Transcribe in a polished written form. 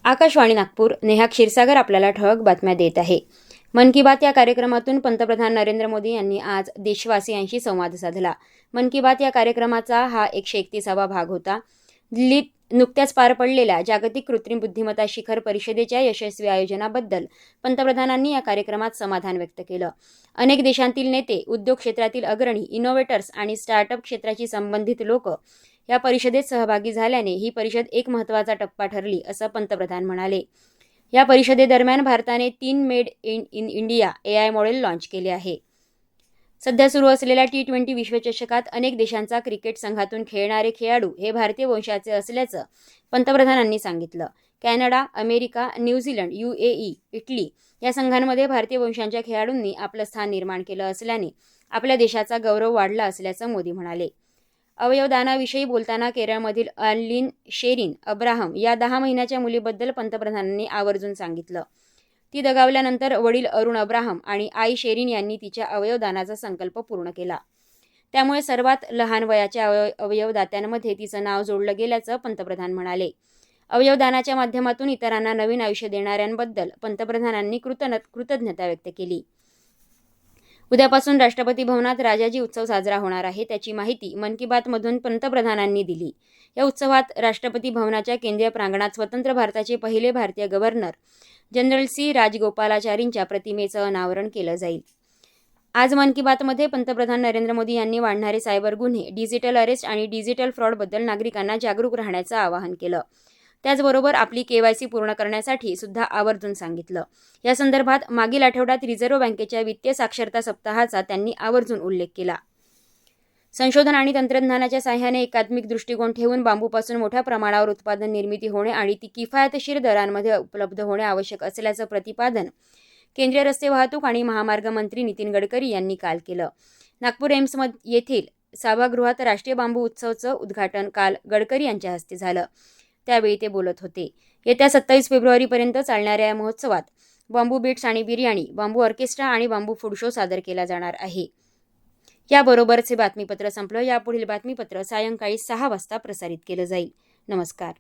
आकाशवाणी नागपूर. नेहा क्षीरसागर आपल्याला ठळक बातम्या देत आहे. मन की बात या कार्यक्रमातून पंतप्रधान नरेंद्र मोदी यांनी आज देशवासियांशी संवाद साधला. मन की बात या कार्यक्रमाचा हा 131वा भाग होता. दिल्लीत नुकत्याच पार पडलेल्या जागतिक कृत्रिम बुद्धिमत्ता शिखर परिषदेच्या यशस्वी आयोजनाबद्दल पंतप्रधानांनी या कार्यक्रमात समाधान व्यक्त केलं. अनेक देशांतील नेते, उद्योग क्षेत्रातील अग्रणी, इनोव्हेटर्स आणि स्टार्टअप क्षेत्राशी संबंधित लोक या परिषदेत सहभागी झाल्याने ही परिषद एक महत्त्वाचा टप्पा ठरली, असं पंतप्रधान म्हणाले. या परिषदेदरम्यान भारताने 3 made in India AI model launch केले आहे. सध्या सुरू असलेल्या T20 विश्वचषकात अनेक देशांचा क्रिकेट संघातून खेळणारे खेळाडू हे भारतीय वंशाचे असल्याचं पंतप्रधानांनी सांगितलं. Canada, America, New Zealand, UAE, Italy या संघांमध्ये भारतीय वंशाच्या खेळाडूंनी आपलं स्थान निर्माण केलं असल्याने आपल्या देशाचा गौरव वाढला असल्याचं मोदी म्हणाले. अवयवदानाविषयी बोलताना केरळमधील अर्लिन शेरिन अब्राहम या 10 महिन्याच्या मुलीबद्दल पंतप्रधानांनी आवर्जून सांगितलं. ती दगावल्यानंतर वडील अरुण अब्राहम आणि आई शेरिन यांनी तिच्या अवयवदानाचा संकल्प पूर्ण केला. त्यामुळे सर्वात लहान वयाच्या अवयवदात्यांमध्ये तिचं नाव जोडलं गेल्याचं पंतप्रधान म्हणाले. अवयवदानाच्या माध्यमातून इतरांना नवीन आयुष्य देणाऱ्यांबद्दल पंतप्रधानांनी कृतज्ञता व्यक्त केली. उद्यापासून राष्ट्रपती भवनात राजाजी उत्सव साजरा होणार आहे, त्याची माहिती मन की बातमधून पंतप्रधानांनी दिली. या उत्सवात राष्ट्रपती भवनाच्या केंद्रीय प्रांगणात स्वतंत्र भारताचे पहिले भारतीय गव्हर्नर जनरल C. राजगोपालाचारींच्या प्रतिमेचं अनावरण केलं जाईल. आज मन की बातमध्ये पंतप्रधान नरेंद्र मोदी यांनी वाढणारे सायबर गुन्हे, डिजिटल अरेस्ट आणि डिजिटल फ्रॉडबद्दल नागरिकांना जागरूक राहण्याचं आवाहन केलं. त्याचबरोबर आपली KYC पूर्ण करण्यासाठी सुद्धा आवर्जून सांगितलं. या संदर्भात मागील आठवड्यात रिझर्व्ह बँकेच्या वित्तीय साक्षरता सप्ताहाचा त्यांनी आवर्जून उल्लेख केला. संशोधन आणि तंत्रज्ञानाच्या साहाय्याने एकात्मिक दृष्टिकोन ठेवून बांबूपासून मोठ्या प्रमाणावर उत्पादन निर्मिती होणे आणि ती किफायतशीर दरांमध्ये उपलब्ध होणे आवश्यक असल्याचं प्रतिपादन केंद्रीय रस्ते वाहतूक आणि महामार्ग मंत्री नितीन गडकरी यांनी काल केलं. नागपूर एम्स येथील सभागृहात राष्ट्रीय बांबू उत्सवचं उद्घाटन काल गडकरी यांच्या हस्ते झालं. त्यावेळी ते बोलत होते. येत्या 27 फेब्रुवारीपर्यंत चालणाऱ्या या महोत्सवात बांबू बीट्स आणि बिर्याणी, बांबू ऑर्केस्ट्रा आणि बांबू फूड शो सादर केला जाणार आहे. याबरोबरच हे बातमीपत्र संपलं. यापुढील बातमीपत्र सायंकाळी 6 वाजता प्रसारित केलं जाईल. नमस्कार.